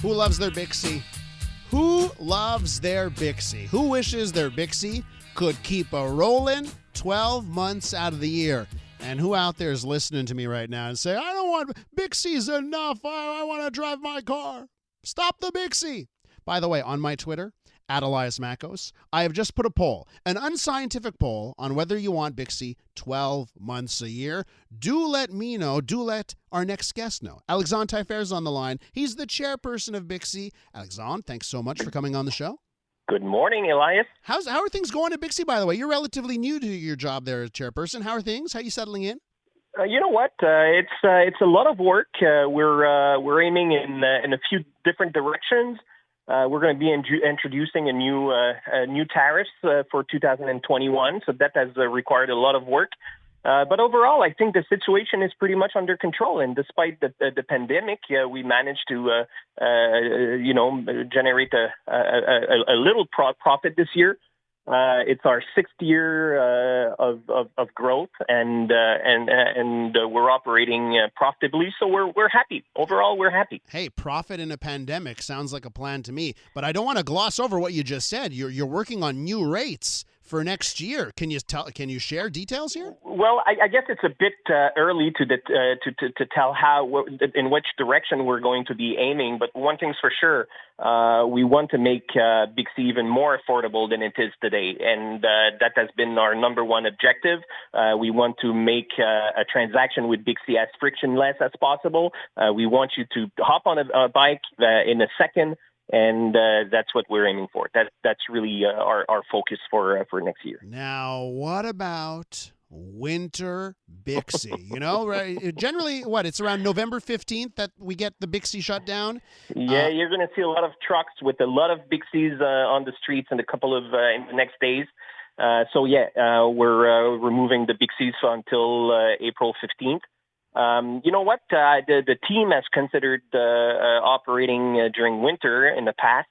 Who loves their Bixi? Who loves their Bixi? Who wishes their Bixi could keep a rolling 12 months out of the year? And who out there is listening to me right now and say, I don't want Bixi's enough. I want to drive my car. Stop the Bixi. By the way, on my Twitter, @EliasMakos, I have just put a poll, an unscientific poll on whether you want Bixi 12 months a year. Do let me know. Do let our next guest know. Alexandre Taillefer is on the line. He's the chairperson of Bixi. Alexandre, thanks so much for coming on the show. Good morning, Elias. How are things going at Bixi, by the way? You're relatively new to your job there as chairperson. How are things? How are you settling in? You know what? It's a lot of work. We're aiming in a few different directions. We're going to be introducing a new tariffs for 2021, so that has required a lot of work. But overall, I think the situation is pretty much under control. And despite the pandemic, we managed to generate a little profit this year. It's our sixth year of growth, and we're operating profitably. So we're happy. Overall, we're happy. Hey, profit in a pandemic sounds like a plan to me. But I don't want to gloss over what you just said. You're working on new rates for next year. Can you share details here? Well, I guess it's a bit early to tell in which direction we're going to be aiming. But one thing's for sure, we want to make Bixi even more affordable than it is today, and that has been our number one objective. We want to make a transaction with Bixi as frictionless as possible. We want you to hop on a bike in a second. And that's what we're aiming for. That's really our focus for next year. Now, what about winter Bixi? You know, right? Generally, it's around November 15th that we get the Bixi shut down? Yeah, you're going to see a lot of trucks with a lot of Bixis on the streets in a couple of in the next days. We're removing the Bixis until April 15th. You know what? The team has considered operating during winter in the past.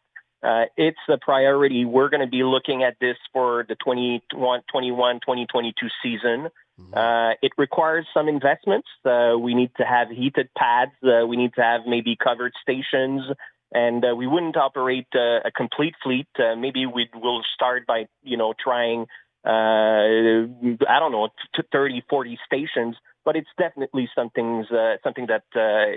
It's a priority. We're going to be looking at this for the 2021-2022 season. It requires some investments. We need to have heated pads. We need to have maybe covered stations. And we wouldn't operate a complete fleet. Maybe we'll start by, trying, 30, 40 stations. But it's definitely something that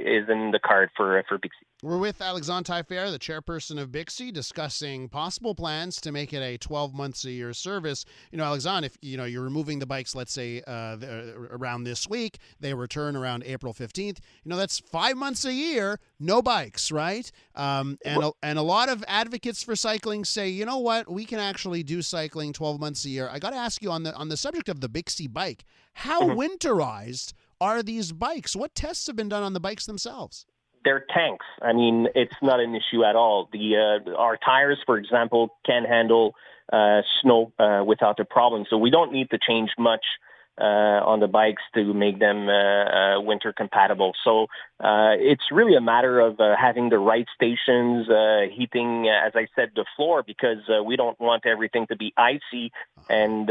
is in the card for Bixi. We're with Alexandre Taillefer, the chairperson of Bixi, discussing possible plans to make it a 12 months a year service. Alexandre, if you're removing the bikes, let's say around this week, they return around April 15th. That's 5 months a year, no bikes, right? And a lot of advocates for cycling say, you know what, we can actually do cycling 12 months a year. I got to ask you on the subject of the Bixi bike, how winterized are these bikes? What tests have been done on the bikes themselves? They're tanks. I mean, it's not an issue at all. Our tires, for example, can handle snow without a problem. So we don't need to change much on the bikes to make them winter compatible. So it's really a matter of having the right stations, heating, as I said, the floor, because we don't want everything to be icy and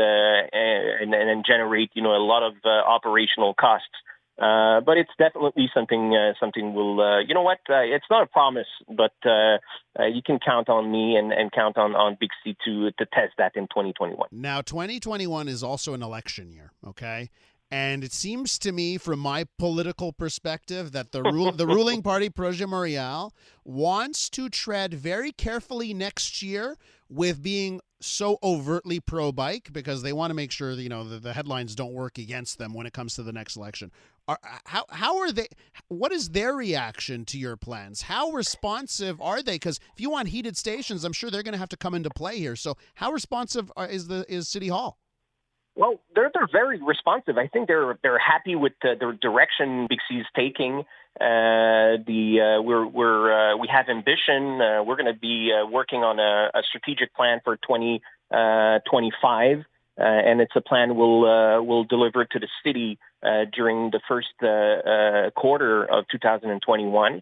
generate, a lot of operational costs. But it's definitely something we'll, it's not a promise, but you can count on me and count on Bixi to test that in 2021. Now, 2021 is also an election year, okay? And it seems to me, from my political perspective, that the ruling party, Projet Montréal, wants to tread very carefully next year with being so overtly pro-bike, because they want to make sure that, the headlines don't work against them when it comes to the next election. How are they? What is their reaction to your plans? How responsive are they? Because if you want heated stations, I'm sure they're going to have to come into play here. So how responsive is City Hall? Well, they're very responsive. I think they're happy with the direction Bixi is taking. We have ambition. We're going to be working on a strategic plan for 2025, and it's a plan we'll deliver to the city during the first quarter of 2021.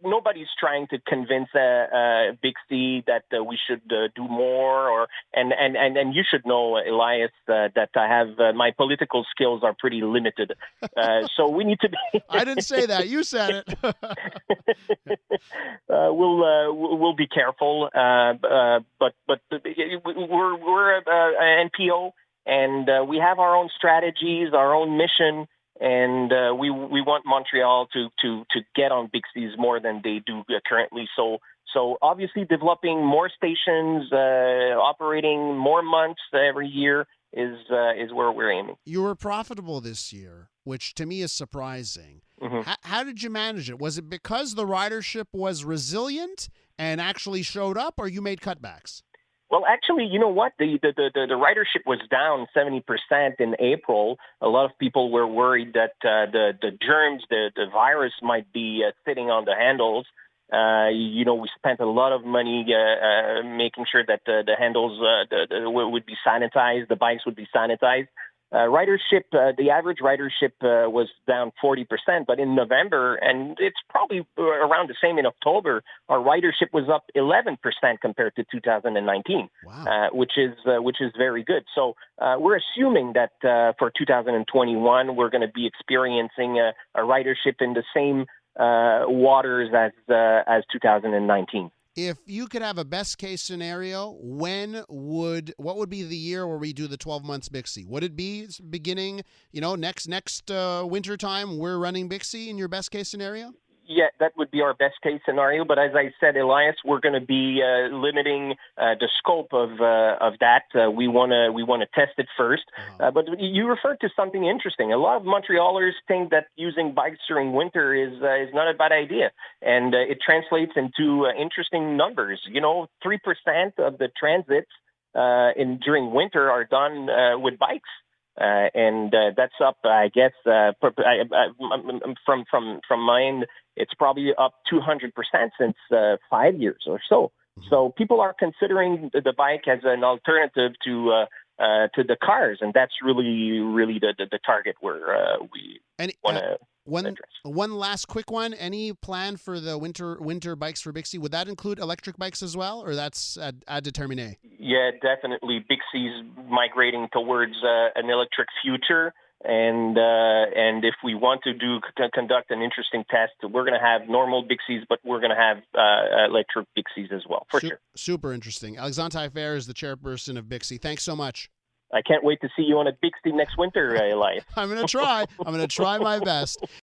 Nobody's trying to convince Bixi that we should do more, and you should know, Elias, that I have my political skills are pretty limited. So we need to be. I didn't say that. You said it. We'll be careful, but we're an NPO, and we have our own strategies, our own mission. And we want Montreal to get on Bixi's more than they do currently. So obviously developing more stations, operating more months every year is where we're aiming. You were profitable this year, which to me is surprising. Mm-hmm. How did you manage it? Was it because the ridership was resilient and actually showed up, or you made cutbacks? Well, actually, you know what? The ridership was down 70% in April. A lot of people were worried that the germs, the virus might be sitting on the handles. We spent a lot of money making sure that the handles would be sanitized, the bikes would be sanitized. Ridership, the average ridership was down 40%, but in November, and it's probably around the same in October, our ridership was up 11% compared to 2019, wow. Which is very good. So we're assuming that for 2021, we're going to be experiencing a ridership in the same waters as 2019. If you could have a best case scenario, what would be the year where we do the 12 months Bixi? Would it be beginning, next winter time we're running Bixi in your best case scenario? Yeah, that would be our best case scenario. But as I said, Elias, we're going to be limiting the scope of that. We want to test it first. Uh-huh. But you referred to something interesting. A lot of Montrealers think that using bikes during winter is not a bad idea, and it translates into interesting numbers. 3% of the transits during winter are done with bikes. And that's up, I guess, from my end, it's probably up 200% since 5 years or so. So people are considering the bike as an alternative to the cars, and that's really the target where we want to. One last quick one. Any plan for the winter bikes for Bixi? Would that include electric bikes as well, or that's à déterminer? Yeah, definitely. Bixi's migrating towards an electric future, and if we want to conduct an interesting test, we're going to have normal Bixis, but we're going to have electric Bixis as well, for sure. Super interesting. Alexandre Taillefer is the chairperson of Bixi. Thanks so much. I can't wait to see you on a Bixi next winter, Elias. I'm going to try. I'm going to try my best.